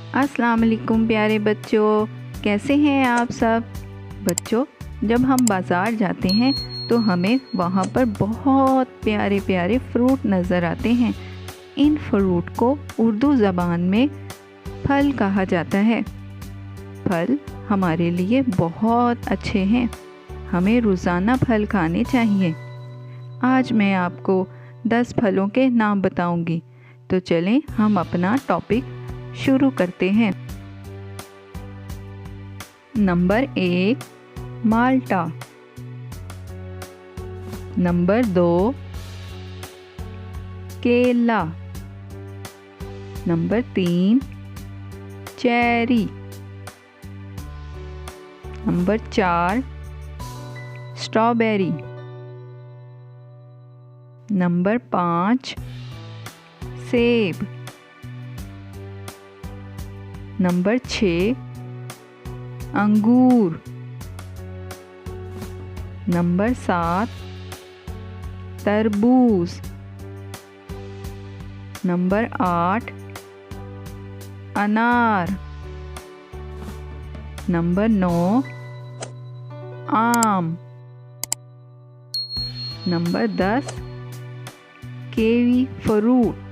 अस्सलाम वालेकुम प्यारे बच्चों, कैसे हैं आप सब। बच्चों, जब हम बाज़ार जाते हैं तो हमें वहाँ पर बहुत प्यारे प्यारे फ्रूट नज़र आते हैं। इन फ्रूट को उर्दू ज़बान में फल कहा जाता है। फल हमारे लिए बहुत अच्छे हैं, हमें रोज़ाना फल खाने चाहिए। आज मैं आपको 10 फलों के नाम बताऊंगी, तो चलें हम अपना टॉपिक शुरू करते हैं। नंबर 1 माल्टा। नंबर 2 केला। Number 3 cherry. Number 4 strawberry. Number 5 सेब। नंबर 6 अंगूर। नंबर 7 तरबूज। नंबर 8 अनार। नंबर 9 आम। Number 10 kiwi fruit.